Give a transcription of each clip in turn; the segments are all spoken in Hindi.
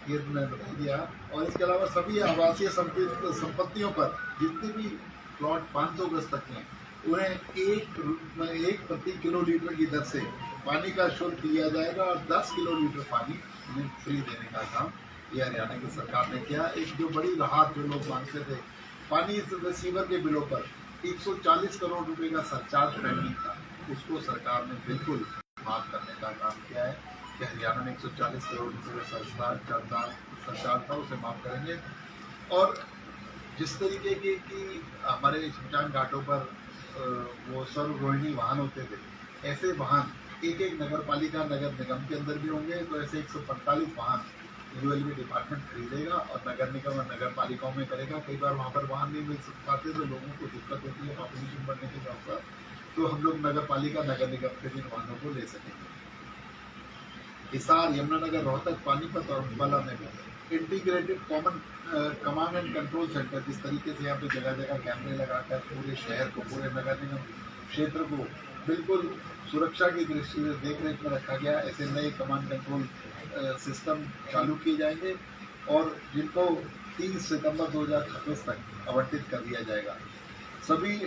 ये तो मैं बता दिया। और इसके अलावा सभी आवासीय संपत्तियों पर जितने भी प्लॉट 500 गज तक हैं उन्हें एक प्रति किलोलीटर की दर से पानी का शुल्क लिया जाएगा और 10 किलोलीटर पानी उन्हें फ्री देने का काम ये हरियाणा की सरकार ने किया। एक जो बड़ी राहत जो लोग मांगते थे पानी रिसीवर के बिलों पर 140 करोड़ रुपए का सरचार्ज पेंडिंग था, उसको सरकार ने बिल्कुल माफ करने का काम किया है कि हरियाणा में 140 करोड़ रुपए का सरचार्ज था उसे माफ करेंगे। और जिस तरीके की हमारे शमशान घाटों पर वो सर्वरोहिणी वाहन होते थे, ऐसे वाहन एक एक नगर पालिका नगर निगम के अंदर भी होंगे। तो ऐसे 145 वाहन यूएलबी डिपार्टमेंट खरीदेगा और नगर निगम और नगर पालिकाओं में करेगा। कई बार वहाँ पर वाहन नहीं मिल पाते तो लोगों को दिक्कत होती है पॉपुलेशन बढ़ने के साथ साथ, तो हम लोग नगर पालिका नगर निगम से इन वाहनों को ले सकेंगे। हिसार, यमुनानगर, रोहतक, पानीपत और अम्बाला में भी integrated common command and control centre, जिस तरीके से यहाँ पे जगह जगह कैमरे लगाकर पूरे शहर को पूरे नगर निगम क्षेत्र को बिल्कुल सुरक्षा की दृष्टि से देख रेख में रखा गया, ऐसे नए कमांड कंट्रोल सिस्टम चालू किए जाएंगे और जिनको 30 सितंबर 2026 तक आवंटित कर दिया जाएगा। सभी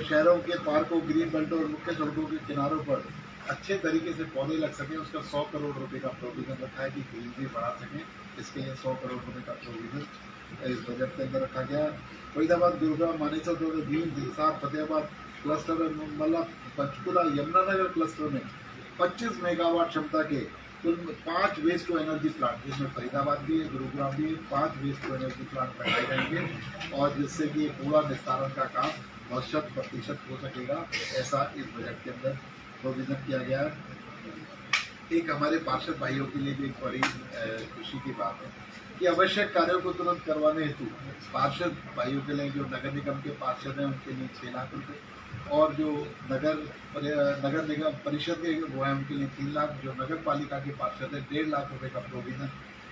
शहरों के पार्कों, ग्रीन बेल्टों और मुख्य सड़कों के किनारों पर अच्छे तरीके से पौधे लग सकें, उसका 100 करोड़ रुपए का प्रोविजन रखा है कि ग्रीनरी बढ़ा सकें। इसके लिए 100 करोड़ रुपए का प्रोविजन इस बजट के अंदर रखा गया है। फरीदाबाद, गुरुग्राम, मानेसर, भीम, हिसार, फतेहाबाद क्लस्टर में, मतलब पंचकुला, यमुनानगर क्लस्टर में 25 मेगावाट क्षमता के कुल 5 वेस्ट टू एनर्जी प्लांट, जिसमें फरीदाबाद भी है, गुरुग्राम भी है, 5 वेस्ट टू एनर्जी प्लांट लगाए जाएंगे और जिससे कि पूरा निस्तारण का काम 100% हो सकेगा, ऐसा इस बजट के अंदर प्रोविजन किया गया है। एक हमारे पार्षद भाइयों के लिए भी एक बड़ी खुशी की बात है कि आवश्यक कार्यों को तुरंत करवाने हेतु पार्षद भाइयों के लिए, जो नगर निगम के पार्षद हैं उनके लिए 6 लाख रुपए और जो नगर निगम परिषद के वो हैं उनके लिए 3 लाख, जो नगर पालिका के पार्षद है 1.5 लाख रुपए का प्रोविजन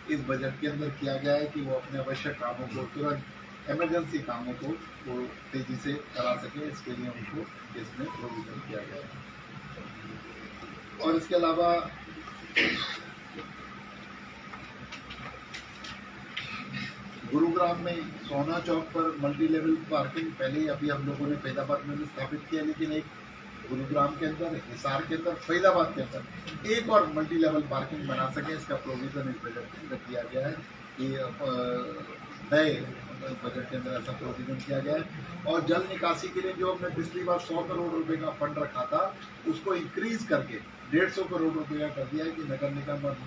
इस बजट के अंदर किया गया है कि वो अपने आवश्यक कामों को तुरंत इमरजेंसी कामों को वो तेजी से करा सके, इसके लिए उनको इसमें प्रोविजन किया गया है। और इसके अलावा गुरुग्राम में सोना चौक पर मल्टी लेवल पार्किंग पहले ही अभी हम लोगों ने फरीदाबाद में भी स्थापित किया, लेकिन एक गुरुग्राम के अंदर, हिसार के अंदर, फरीदाबाद के अंदर एक और मल्टी लेवल पार्किंग बना सके, इसका प्रोविजन इस बजट के अंदर किया गया है कि नए बजट के अंदर ऐसा प्रोविजन किया गया है। और जल निकासी के लिए जो हमने पिछली बार 100 करोड़ रुपए का फंड रखा था उसको इंक्रीज करके 150 करोड़ रुपए का कर दिया है कि नगर निगम और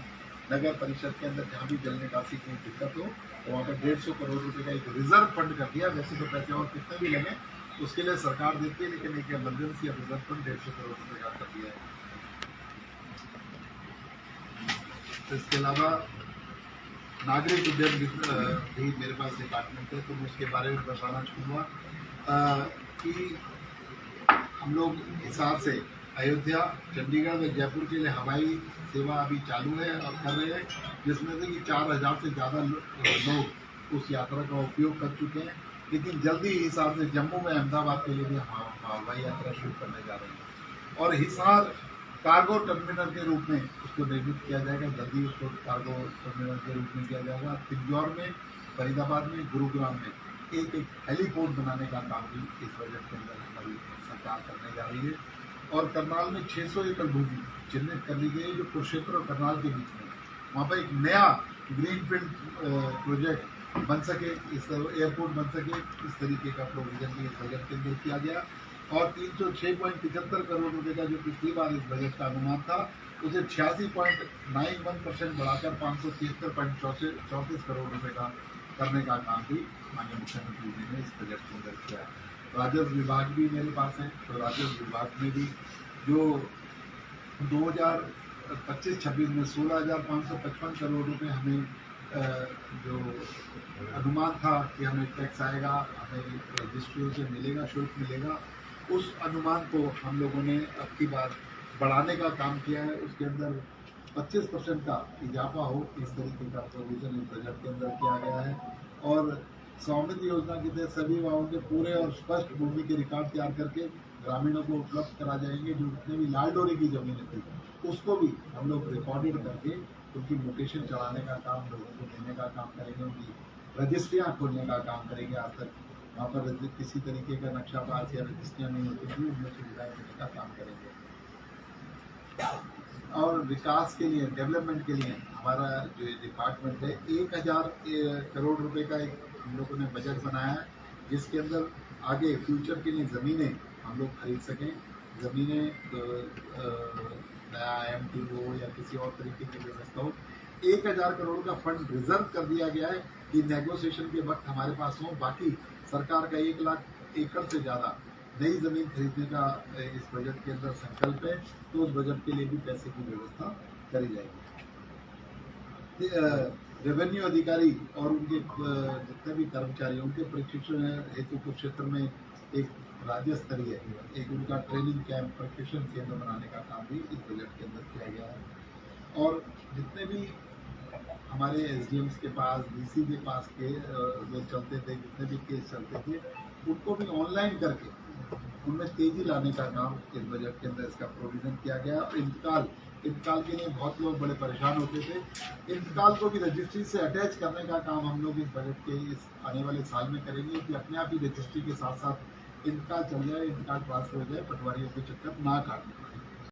नगर परिषद के अंदर जहाँ भी जल निकासी की दिक्कत हो तो वहाँ पर 150 करोड़ रुपए का एक रिजर्व फंड कर दिया। वैसे तो पैसे और कितने भी लगे उसके लिए सरकार देती है, लेकिन एक इमरजेंसी रिजर्व फंड 150 करोड़ रुपए का कर दिया है। तो इसके अलावा नागरिक उड्डयन भी मेरे पास डिपार्टमेंट है, तो मैं उसके बारे में बताना चाहूँगा कि हम लोग हिसार से अयोध्या, चंडीगढ़ व जयपुर के लिए हवाई सेवा अभी चालू है और कर रहे हैं, जिसमें से कि 4000 से ज़्यादा लोग उस यात्रा का उपयोग कर चुके हैं। लेकिन जल्दी ही हिसार से जम्मू में अहमदाबाद के लिए भी हम हवाई यात्रा शुरू करने जा रहे हैं और हिसार कार्गो टर्मिनल के रूप में उसको निर्मित किया जाएगा, जल्दी उसको कार्गो टर्मिनल के रूप में किया जाएगा। पिंजौर में, फरीदाबाद में, गुरुग्राम में एक हेलीपोर्ट बनाने का काम भी इस बजट के अंदर हमारी सरकार करने जा रही है। और करनाल में 600 एकड़ भूमि चिन्हित कर ली गई है जो कुरुक्षेत्र और करनाल के बीच में, वहाँ पर एक नया ग्रीनफील्ड प्रोजेक्ट बन सके, इस एयरपोर्ट बन सके, इस तरीके का प्रोविजन भी इस बजट के अंदर किया गया। और 306.75 करोड़ रुपए का जो पिछली बार इस बजट का अनुमान था उसे 86.91% बढ़ाकर 573.34 करोड़ रुपए का करने का काम भी माननीय मुख्यमंत्री जी ने इस बजट के अंदर किया। राजस्व विभाग भी मेरे पास है, तो राजस्व विभाग में भी जो 2025-26 में 16,555 करोड़ रुपए हमें जो अनुमान था कि हमें टैक्स आएगा, हमें रजिस्ट्रियों से मिलेगा, शुल्क मिलेगा, उस अनुमान को हम लोगों ने अब की बार बढ़ाने का काम किया है। उसके अंदर 25% का इजाफा हो, इस तरीके का प्रोविजन इस बजट के अंदर किया गया है। और स्वामित्व योजना के तहत सभी गाँवों के पूरे और स्पष्ट भूमि के रिकॉर्ड तैयार करके ग्रामीणों को उपलब्ध करा जाएंगे। जो जितने भी लाल डोरी की जमीनें थी उसको भी हम लोग रिकॉर्डेड करके उनकी म्यूटेशन चलाने का काम, लोगों को देने का काम करेंगे, उनकी रजिस्ट्रियाँ खोलने का काम करेंगे। आज तक वहाँ पर किसी तरीके का नक्शा पास या रजिस्ट्रियाँ नहीं होती थी, उनमें सुविधाएँ देने का काम करेंगे। और विकास के लिए, डेवलपमेंट के लिए हमारा जो डिपार्टमेंट है 1000 करोड़ रुपए का एक हम लोगों ने बजट बनाया है, जिसके अंदर आगे फ्यूचर के लिए ज़मीनें हम लोग खरीद सकें। ज़मीनें नया IMT हो या किसी और तरीके की व्यवस्था हो, 1000 करोड़ का फंड रिजर्व कर दिया गया है कि नेगोशिएशन के वक्त हमारे पास हो। बाकी सरकार का 1 लाख एकड़ से ज़्यादा नई ज़मीन खरीदने का इस बजट के अंदर संकल्प है, तो उस बजट के लिए भी पैसे की व्यवस्था करी जाएगी। रेवेन्यू अधिकारी और उनके जितने भी कर्मचारी, उनके प्रशिक्षण हेतु कुरुक्षेत्र में एक राज्य स्तरीय एक उनका ट्रेनिंग कैंप, प्रशिक्षण केंद्र बनाने का काम भी इस बजट के अंदर किया गया है। और जितने भी हमारे SDMs के पास, DC के पास के वो चलते थे, जितने भी केस चलते थे, उनको भी ऑनलाइन करके उनमें तेजी लाने का काम इस बजट के अंदर इसका प्रोविज़न किया गया। और इंतकाल के लिए बहुत लोग बड़े परेशान होते थे, इंतकाल को भी रजिस्ट्री से अटैच करने का काम हम लोग इस बजट के इस आने वाले साल में करेंगे कि अपने आप ही रजिस्ट्री के साथ साथ इंतकाल चल जाए, इंतकाल ट्रांसफर हो जाए, पटवारियों के चक्कर ना काटने पड़े।